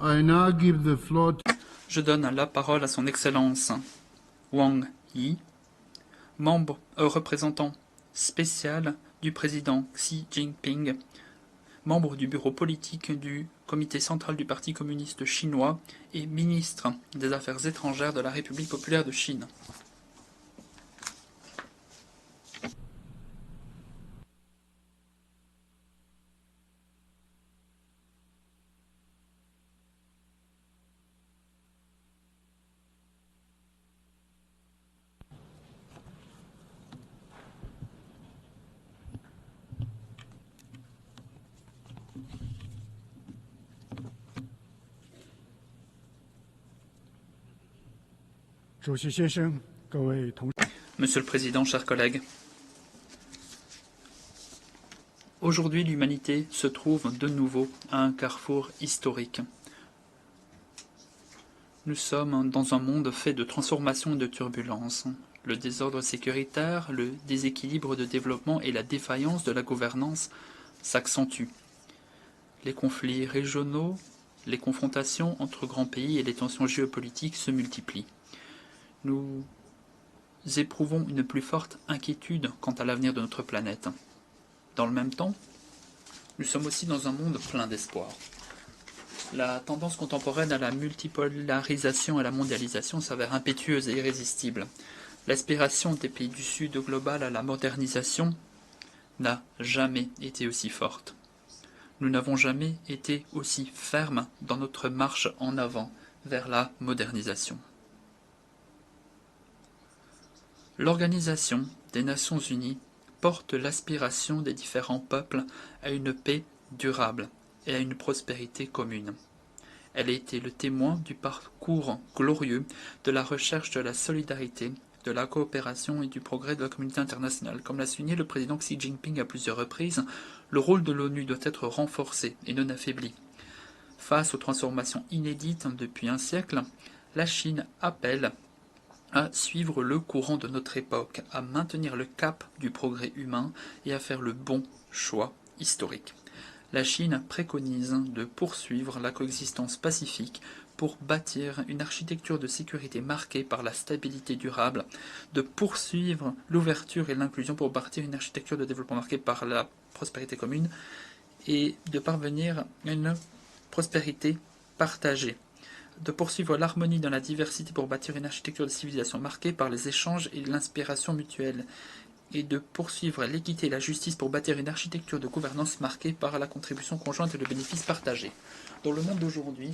I now give the floor to Je donne la parole à son Excellence Wang Yi, représentant spécial du président Xi Jinping, membre du bureau politique du comité central du Parti communiste chinois et ministre des Affaires étrangères de la République populaire de Chine. Monsieur le Président, chers collègues, aujourd'hui l'humanité se trouve de nouveau à un carrefour historique. Nous sommes dans un monde fait de transformations et de turbulences. Le désordre sécuritaire, le déséquilibre de développement et la défaillance de la gouvernance s'accentuent. Les conflits régionaux, les confrontations entre grands pays et les tensions géopolitiques se multiplient. Nous éprouvons une plus forte inquiétude quant à l'avenir de notre planète. Dans le même temps, nous sommes aussi dans un monde plein d'espoir. La tendance contemporaine à la multipolarisation et à la mondialisation s'avère impétueuse et irrésistible. L'aspiration des pays du Sud global à la modernisation n'a jamais été aussi forte. Nous n'avons jamais été aussi fermes dans notre marche en avant vers la modernisation. L'Organisation des Nations Unies porte l'aspiration des différents peuples à une paix durable et à une prospérité commune. Elle a été le témoin du parcours glorieux de la recherche de la solidarité, de la coopération et du progrès de la communauté internationale. Comme l'a souligné le président Xi Jinping à plusieurs reprises, le rôle de l'ONU doit être renforcé et non affaibli. Face aux transformations inédites depuis un siècle, la Chine appelle à suivre le courant de notre époque, à maintenir le cap du progrès humain et à faire le bon choix historique. La Chine préconise de poursuivre la coexistence pacifique pour bâtir une architecture de sécurité marquée par la stabilité durable, de poursuivre l'ouverture et l'inclusion pour bâtir une architecture de développement marquée par la prospérité commune et de parvenir à une prospérité partagée, de poursuivre l'harmonie dans la diversité pour bâtir une architecture de civilisation marquée par les échanges et l'inspiration mutuelle, et de poursuivre l'équité et la justice pour bâtir une architecture de gouvernance marquée par la contribution conjointe et le bénéfice partagé. Dans le monde d'aujourd'hui,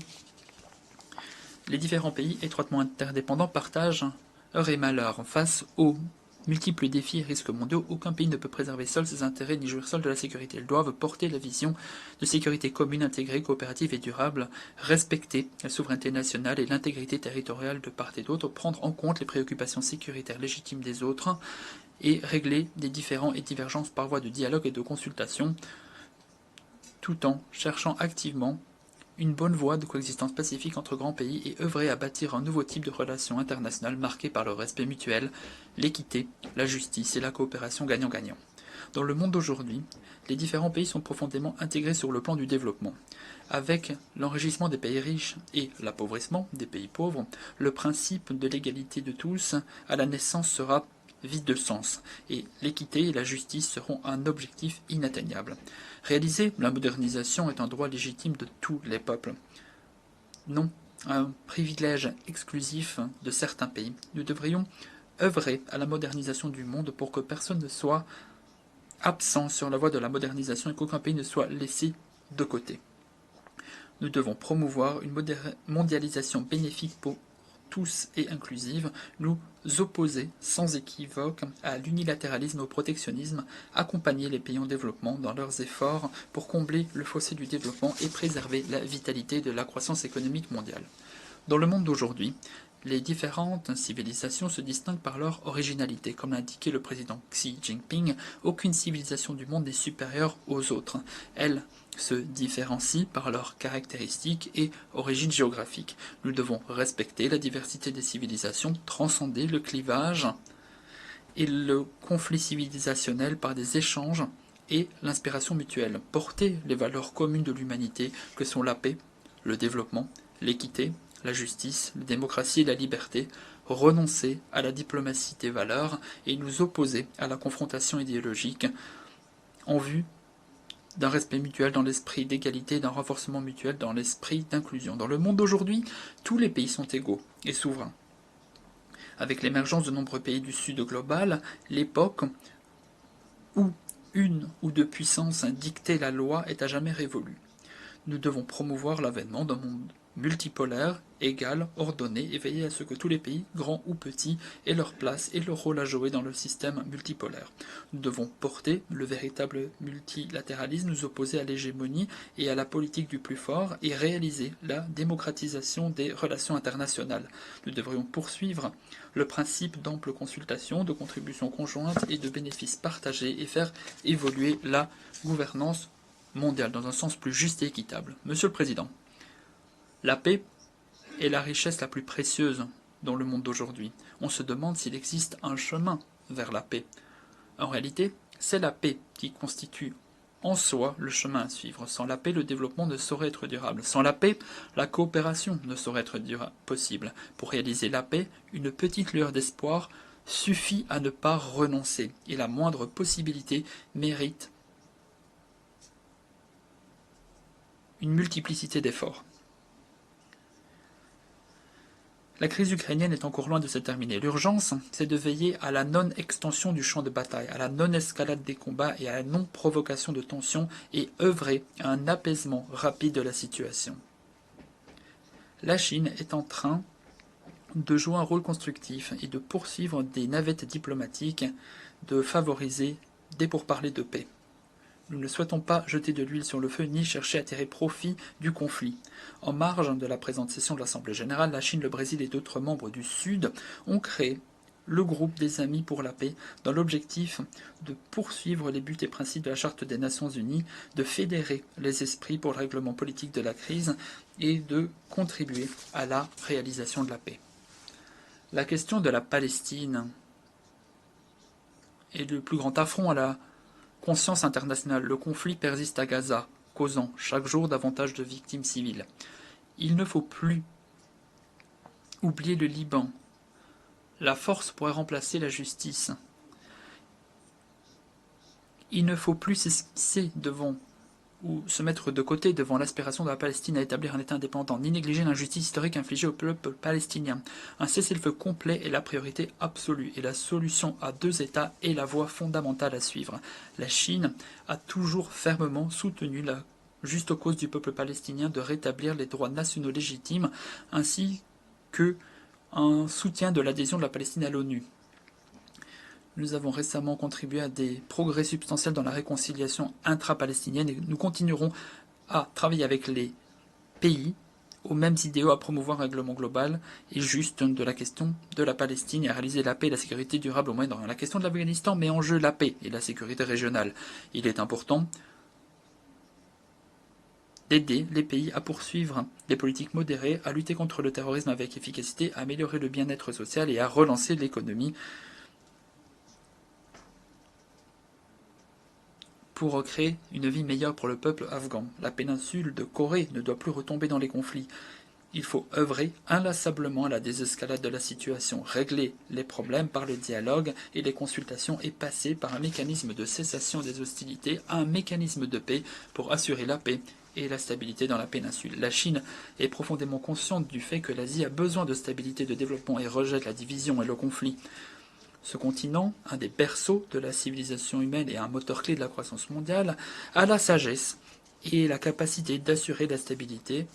les différents pays étroitement interdépendants partagent heurts et malheurs. Face aux multiples défis et risques mondiaux, aucun pays ne peut préserver seul ses intérêts ni jouir seul de la sécurité. Ils doivent porter la vision de sécurité commune, intégrée, coopérative et durable, respecter la souveraineté nationale et l'intégrité territoriale de part et d'autre, prendre en compte les préoccupations sécuritaires légitimes des autres et régler des différends et divergences par voie de dialogue et de consultation, tout en cherchant activement une bonne voie de coexistence pacifique entre grands pays et œuvrer à bâtir un nouveau type de relations internationales marqué par le respect mutuel, l'équité, la justice et la coopération gagnant-gagnant. Dans le monde d'aujourd'hui, les différents pays sont profondément intégrés sur le plan du développement. Avec l'enrichissement des pays riches et l'appauvrissement des pays pauvres, le principe de l'égalité de tous à la naissance sera vide de sens, et l'équité et la justice seront un objectif inatteignable. Réaliser la modernisation est un droit légitime de tous les peuples, non un privilège exclusif de certains pays. Nous devrions œuvrer à la modernisation du monde pour que personne ne soit absent sur la voie de la modernisation et qu'aucun pays ne soit laissé de côté. Nous devons promouvoir une mondialisation bénéfique pour tous et inclusive, nous opposer sans équivoque à l'unilatéralisme et au protectionnisme, accompagner les pays en développement dans leurs efforts pour combler le fossé du développement et préserver la vitalité de la croissance économique mondiale. Dans le monde d'aujourd'hui, les différentes civilisations se distinguent par leur originalité. Comme l'a indiqué le président Xi Jinping, aucune civilisation du monde n'est supérieure aux autres. Elles se différencient par leurs caractéristiques et origines géographiques. Nous devons respecter la diversité des civilisations, transcender le clivage et le conflit civilisationnel par des échanges et l'inspiration mutuelle, porter les valeurs communes de l'humanité que sont la paix, le développement, l'équité, la justice, la démocratie et la liberté, renoncer à la diplomatie des valeurs et nous opposer à la confrontation idéologique en vue d'un respect mutuel dans l'esprit d'égalité et d'un renforcement mutuel dans l'esprit d'inclusion. Dans le monde d'aujourd'hui, tous les pays sont égaux et souverains. Avec l'émergence de nombreux pays du Sud global, l'époque où une ou deux puissances dictaient la loi est à jamais révolue. Nous devons promouvoir l'avènement d'un monde multipolaire, égal, ordonné, et veiller à ce que tous les pays, grands ou petits, aient leur place et leur rôle à jouer dans le système multipolaire. Nous devons porter le véritable multilatéralisme, nous opposer à l'hégémonie et à la politique du plus fort, et réaliser la démocratisation des relations internationales. Nous devrions poursuivre le principe d'ample consultation, de contributions conjointes et de bénéfices partagés, et faire évoluer la gouvernance mondiale dans un sens plus juste et équitable. Monsieur le Président, la paix est la richesse la plus précieuse dans le monde d'aujourd'hui. On se demande s'il existe un chemin vers la paix. En réalité, c'est la paix qui constitue en soi le chemin à suivre. Sans la paix, le développement ne saurait être durable. Sans la paix, la coopération ne saurait être possible. Pour réaliser la paix, une petite lueur d'espoir suffit à ne pas renoncer, et la moindre possibilité mérite une multiplicité d'efforts. La crise ukrainienne est encore loin de se terminer. L'urgence, c'est de veiller à la non-extension du champ de bataille, à la non-escalade des combats et à la non-provocation de tensions et œuvrer à un apaisement rapide de la situation. La Chine est en train de jouer un rôle constructif et de poursuivre des navettes diplomatiques, de favoriser des pourparlers de paix. Nous ne souhaitons pas jeter de l'huile sur le feu ni chercher à tirer profit du conflit. En marge de la présente session de l'Assemblée générale, la Chine, le Brésil et d'autres membres du Sud ont créé le groupe des Amis pour la paix dans l'objectif de poursuivre les buts et principes de la Charte des Nations Unies, de fédérer les esprits pour le règlement politique de la crise et de contribuer à la réalisation de la paix. La question de la Palestine est le plus grand affront à la conscience internationale. Le conflit persiste à Gaza, causant chaque jour davantage de victimes civiles. Il ne faut plus oublier le Liban. La force pourrait remplacer la justice. Il ne faut plus s'esquisser devant ou se mettre de côté devant l'aspiration de la Palestine à établir un État indépendant, ni négliger l'injustice historique infligée au peuple palestinien. Un cessez-le-feu complet est la priorité absolue, et la solution à deux États est la voie fondamentale à suivre. La Chine a toujours fermement soutenu la juste cause du peuple palestinien de rétablir les droits nationaux légitimes, ainsi que un soutien de l'adhésion de la Palestine à l'ONU. Nous avons récemment contribué à des progrès substantiels dans la réconciliation intra-palestinienne et nous continuerons à travailler avec les pays aux mêmes idéaux, à promouvoir un règlement global et juste de la question de la Palestine et à réaliser la paix et la sécurité durable au Moyen-Orient. La question de l'Afghanistan met en jeu la paix et la sécurité régionale. Il est important d'aider les pays à poursuivre des politiques modérées, à lutter contre le terrorisme avec efficacité, à améliorer le bien-être social et à relancer l'économie pour recréer une vie meilleure pour le peuple afghan. La péninsule de Corée ne doit plus retomber dans les conflits. Il faut œuvrer inlassablement à la désescalade de la situation, régler les problèmes par le dialogue et les consultations et passer par un mécanisme de cessation des hostilités à un mécanisme de paix pour assurer la paix et la stabilité dans la péninsule. La Chine est profondément consciente du fait que l'Asie a besoin de stabilité, de développement et rejette la division et le conflit. Ce continent, un des berceaux de la civilisation humaine et un moteur clé de la croissance mondiale, a la sagesse et la capacité d'assurer la stabilité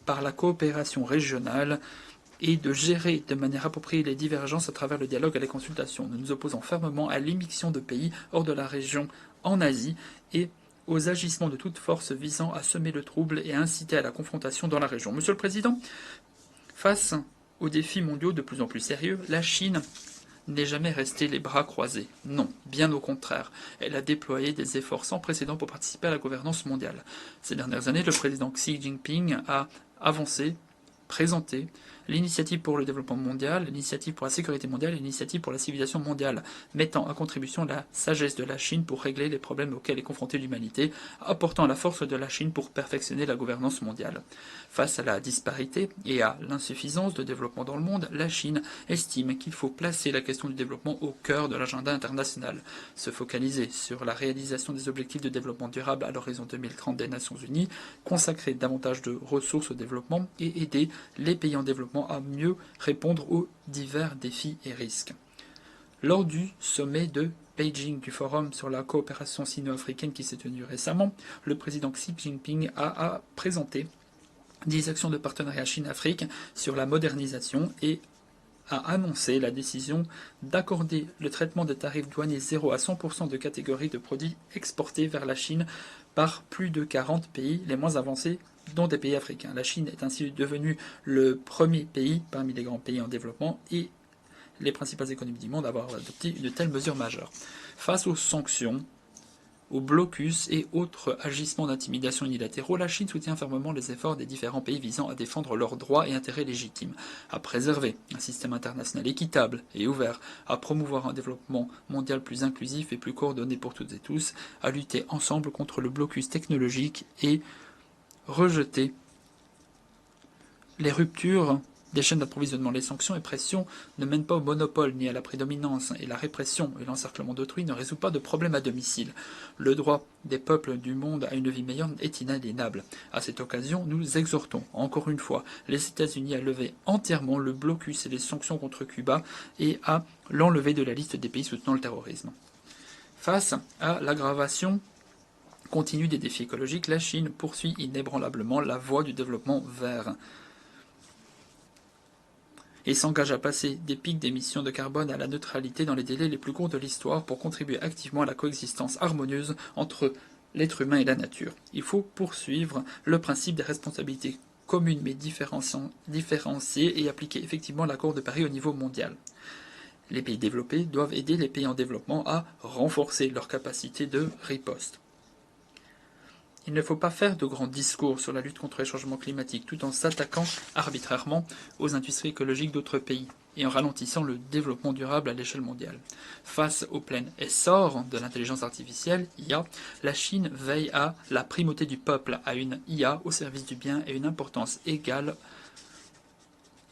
par la coopération régionale et de gérer de manière appropriée les divergences à travers le dialogue et les consultations. Nous nous opposons fermement à l'immixtion de pays hors de la région en Asie et aux agissements de toute force visant à semer le trouble et à inciter à la confrontation dans la région. Monsieur le Président, face aux défis mondiaux de plus en plus sérieux, la Chine n'est jamais restée les bras croisés. Non, bien au contraire. Elle a déployé des efforts sans précédent pour participer à la gouvernance mondiale. Ces dernières années, le président Xi Jinping a avancé présenté l'initiative pour le développement mondial, l'initiative pour la sécurité mondiale et l'initiative pour la civilisation mondiale, mettant à contribution la sagesse de la Chine pour régler les problèmes auxquels est confrontée l'humanité, apportant la force de la Chine pour perfectionner la gouvernance mondiale. Face à la disparité et à l'insuffisance de développement dans le monde, la Chine estime qu'il faut placer la question du développement au cœur de l'agenda international, se focaliser sur la réalisation des objectifs de développement durable à l'horizon 2030 des Nations Unies, consacrer davantage de ressources au développement et aider les pays en développement à mieux répondre aux divers défis et risques. Lors du sommet de Beijing du Forum sur la coopération sino-africaine qui s'est tenu récemment, le président Xi Jinping a présenté 10 actions de partenariat Chine-Afrique sur la modernisation et a annoncé la décision d'accorder le traitement de tarifs douaniers zéro à 100% de catégories de produits exportés vers la Chine par plus de 40 pays les moins avancés, dont des pays africains. La Chine est ainsi devenue le premier pays parmi les grands pays en développement et les principales économies du monde à avoir adopté une telle mesure majeure. Face aux sanctions, aux blocus et autres agissements d'intimidation unilatéraux, la Chine soutient fermement les efforts des différents pays visant à défendre leurs droits et intérêts légitimes, à préserver un système international équitable et ouvert, à promouvoir un développement mondial plus inclusif et plus coordonné pour toutes et tous, à lutter ensemble contre le blocus technologique et rejeter les ruptures des chaînes d'approvisionnement. Les sanctions et pressions ne mènent pas au monopole ni à la prédominance, et la répression et l'encerclement d'autrui ne résout pas de problème à domicile. Le droit des peuples du monde à une vie meilleure est inaliénable. À cette occasion, nous exhortons, encore une fois, les États-Unis à lever entièrement le blocus et les sanctions contre Cuba et à l'enlever de la liste des pays soutenant le terrorisme. Face à l'aggravation continue des défis écologiques, la Chine poursuit inébranlablement la voie du développement vert et s'engage à passer des pics d'émissions de carbone à la neutralité dans les délais les plus courts de l'histoire pour contribuer activement à la coexistence harmonieuse entre l'être humain et la nature. Il faut poursuivre le principe des responsabilités communes mais différenciées et appliquer effectivement l'accord de Paris au niveau mondial. Les pays développés doivent aider les pays en développement à renforcer leur capacité de riposte. Il ne faut pas faire de grands discours sur la lutte contre les changements climatiques tout en s'attaquant arbitrairement aux industries écologiques d'autres pays et en ralentissant le développement durable à l'échelle mondiale. Face au plein essor de l'intelligence artificielle, IA, la Chine veille à la primauté du peuple, à une IA au service du bien et une importance égale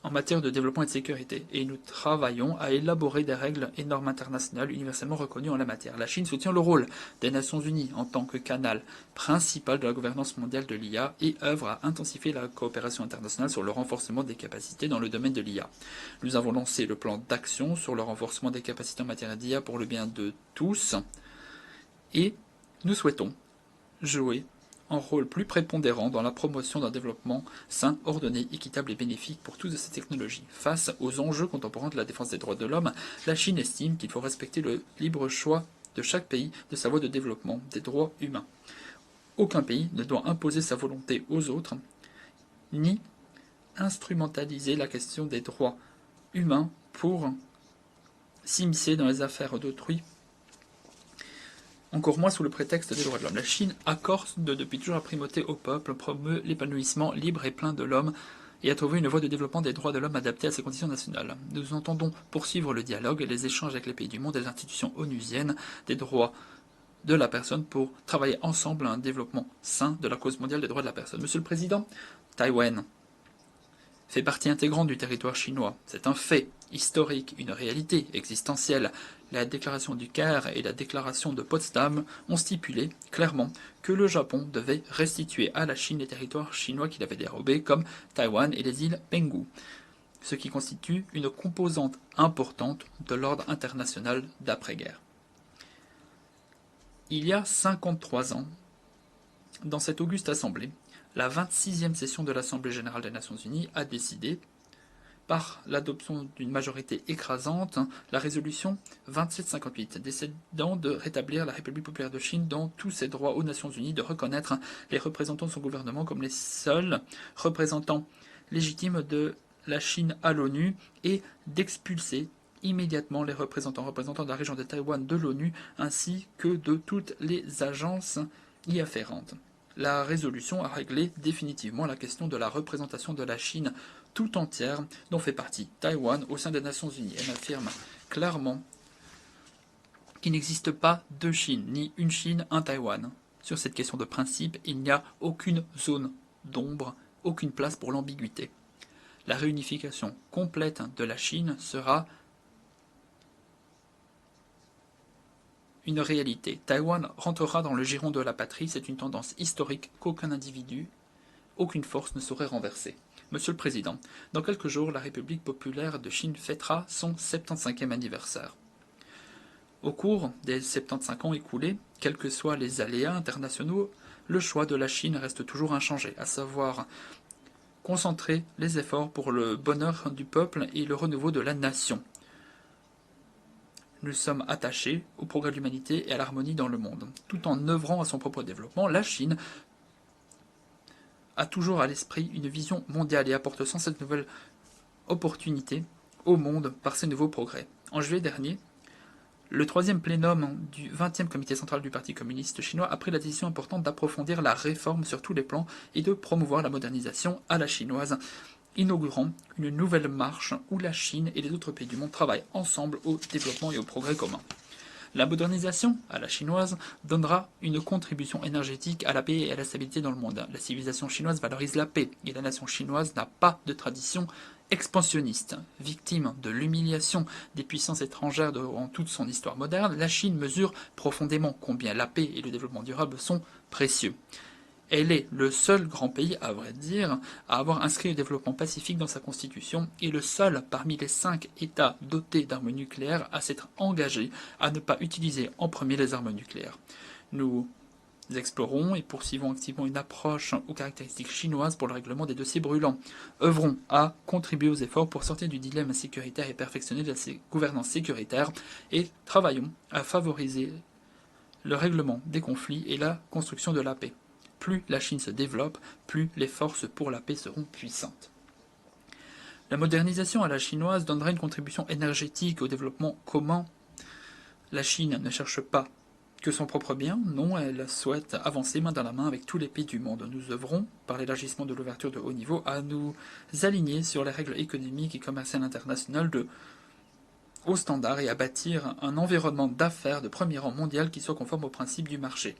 en matière de développement et de sécurité, et nous travaillons à élaborer des règles et normes internationales universellement reconnues en la matière. La Chine soutient le rôle des Nations Unies en tant que canal principal de la gouvernance mondiale de l'IA et œuvre à intensifier la coopération internationale sur le renforcement des capacités dans le domaine de l'IA. Nous avons lancé le plan d'action sur le renforcement des capacités en matière d'IA pour le bien de tous, et nous souhaitons jouer un rôle plus prépondérant dans la promotion d'un développement sain, ordonné, équitable et bénéfique pour toutes ces technologies. Face aux enjeux contemporains de la défense des droits de l'homme, la Chine estime qu'il faut respecter le libre choix de chaque pays de sa voie de développement des droits humains. Aucun pays ne doit imposer sa volonté aux autres, ni instrumentaliser la question des droits humains pour s'immiscer dans les affaires d'autrui, encore moins sous le prétexte des droits de l'homme. La Chine accorde depuis toujours la primauté au peuple, promeut l'épanouissement libre et plein de l'homme et a trouvé une voie de développement des droits de l'homme adaptée à ses conditions nationales. Nous entendons poursuivre le dialogue et les échanges avec les pays du monde et les institutions onusiennes des droits de la personne pour travailler ensemble à un développement sain de la cause mondiale des droits de la personne. Monsieur le Président, Taïwan fait partie intégrante du territoire chinois. C'est un fait historique, une réalité existentielle. La déclaration du Caire et la déclaration de Potsdam ont stipulé clairement que le Japon devait restituer à la Chine les territoires chinois qu'il avait dérobés, comme Taïwan et les îles Penghu, ce qui constitue une composante importante de l'ordre international d'après-guerre. Il y a 53 ans, dans cette auguste assemblée, la 26e session de l'Assemblée générale des Nations unies a décidé, par l'adoption d'une majorité écrasante, la résolution 2758, décidant de rétablir la République populaire de Chine dans tous ses droits aux Nations unies, de reconnaître les représentants de son gouvernement comme les seuls représentants légitimes de la Chine à l'ONU et d'expulser immédiatement les représentants de la région de Taïwan de l'ONU ainsi que de toutes les agences y afférentes. La résolution a réglé définitivement la question de la représentation de la Chine tout entière, dont fait partie Taïwan, au sein des Nations Unies. Elle affirme clairement qu'il n'existe pas deux Chines, ni une Chine, un Taïwan. Sur cette question de principe, il n'y a aucune zone d'ombre, aucune place pour l'ambiguïté. La réunification complète de la Chine sera une réalité. Taïwan rentrera dans le giron de la patrie, c'est une tendance historique qu'aucun individu, aucune force ne saurait renverser. Monsieur le Président, dans quelques jours, la République populaire de Chine fêtera son 75e anniversaire. Au cours des 75 ans écoulés, quels que soient les aléas internationaux, le choix de la Chine reste toujours inchangé, à savoir concentrer les efforts pour le bonheur du peuple et le renouveau de la nation. Nous sommes attachés au progrès de l'humanité et à l'harmonie dans le monde. Tout en œuvrant à son propre développement, la Chine a toujours à l'esprit une vision mondiale et apporte sans cette nouvelle opportunité au monde par ses nouveaux progrès. En juillet dernier, le troisième plénum du 20e comité central du Parti communiste chinois a pris la décision importante d'approfondir la réforme sur tous les plans et de promouvoir la modernisation à la chinoise, inaugurant une nouvelle marche où la Chine et les autres pays du monde travaillent ensemble au développement et au progrès commun. La modernisation à la chinoise donnera une contribution énergétique à la paix et à la stabilité dans le monde. La civilisation chinoise valorise la paix et la nation chinoise n'a pas de tradition expansionniste. Victime de l'humiliation des puissances étrangères durant toute son histoire moderne, la Chine mesure profondément combien la paix et le développement durable sont précieux. Elle est le seul grand pays, à vrai dire, à avoir inscrit le développement pacifique dans sa constitution et le seul parmi les 5 États dotés d'armes nucléaires à s'être engagé à ne pas utiliser en premier les armes nucléaires. Nous explorons et poursuivons activement une approche aux caractéristiques chinoises pour le règlement des dossiers brûlants. Œuvrons à contribuer aux efforts pour sortir du dilemme sécuritaire et perfectionner la gouvernance sécuritaire et travaillons à favoriser le règlement des conflits et la construction de la paix. Plus la Chine se développe, plus les forces pour la paix seront puissantes. La modernisation à la chinoise donnera une contribution énergétique au développement commun. La Chine ne cherche pas que son propre bien, non, elle souhaite avancer main dans la main avec tous les pays du monde. Nous œuvrons, par l'élargissement de l'ouverture de haut niveau, à nous aligner sur les règles économiques et commerciales internationales de hauts standards et à bâtir un environnement d'affaires de premier rang mondial qui soit conforme aux principes du marché.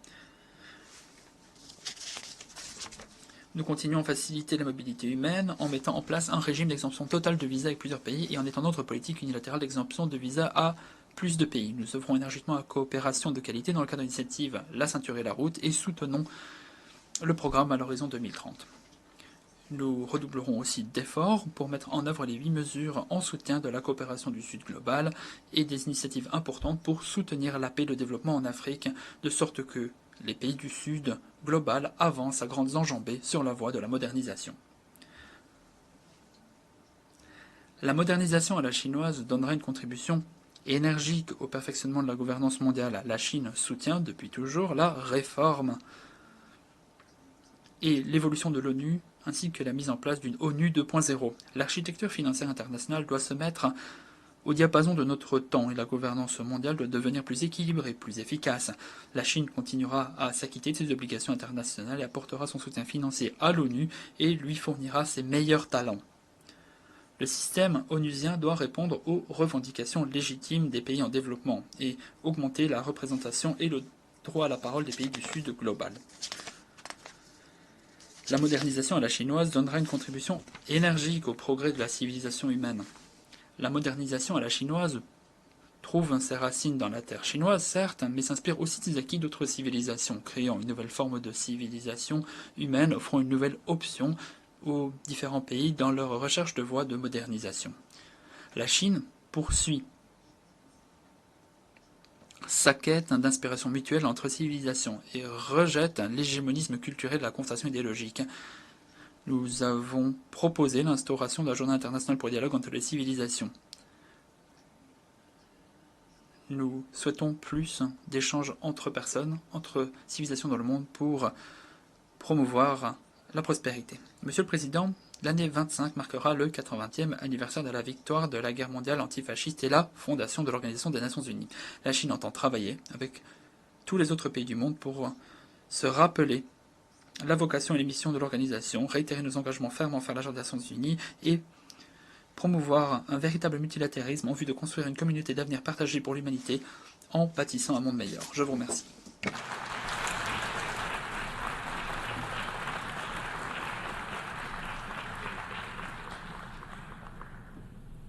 Nous continuons à faciliter la mobilité humaine en mettant en place un régime d'exemption totale de visa avec plusieurs pays et en étendant notre politique unilatérale d'exemption de visa à plus de pays. Nous œuvrons énergiquement à coopération de qualité dans le cadre de l'initiative La ceinture et la route et soutenons le programme à l'horizon 2030. Nous redoublerons aussi d'efforts pour mettre en œuvre les 8 mesures en soutien de la coopération du Sud global et des initiatives importantes pour soutenir la paix et le développement en Afrique, de sorte que les pays du Sud global avancent à grandes enjambées sur la voie de la modernisation. La modernisation à la chinoise donnera une contribution énergique au perfectionnement de la gouvernance mondiale. La Chine soutient depuis toujours la réforme et l'évolution de l'ONU, ainsi que la mise en place d'une ONU 2.0. L'architecture financière internationale doit se mettre au diapason de notre temps et la gouvernance mondiale doit devenir plus équilibrée, plus efficace. La Chine continuera à s'acquitter de ses obligations internationales et apportera son soutien financier à l'ONU et lui fournira ses meilleurs talents. Le système onusien doit répondre aux revendications légitimes des pays en développement et augmenter la représentation et le droit à la parole des pays du Sud global. La modernisation à la chinoise donnera une contribution énergique au progrès de la civilisation humaine. La modernisation à la chinoise trouve ses racines dans la terre chinoise, certes, mais s'inspire aussi des acquis d'autres civilisations, créant une nouvelle forme de civilisation humaine, offrant une nouvelle option aux différents pays dans leur recherche de voies de modernisation. La Chine poursuit sa quête d'inspiration mutuelle entre civilisations et rejette l'hégémonisme culturel de la confrontation idéologique. Nous avons proposé l'instauration de la Journée internationale pour le dialogue entre les civilisations. Nous souhaitons plus d'échanges entre personnes, entre civilisations dans le monde pour promouvoir la prospérité. Monsieur le Président, l'année 25 marquera le 80e anniversaire de la victoire de la guerre mondiale antifasciste et la fondation de l'Organisation des Nations Unies. La Chine entend travailler avec tous les autres pays du monde pour se rappeler la vocation et les missions de l'organisation, réitérer nos engagements fermes envers l'agenda des Nations Unies et promouvoir un véritable multilatéralisme en vue de construire une communauté d'avenir partagée pour l'humanité en bâtissant un monde meilleur. Je vous remercie.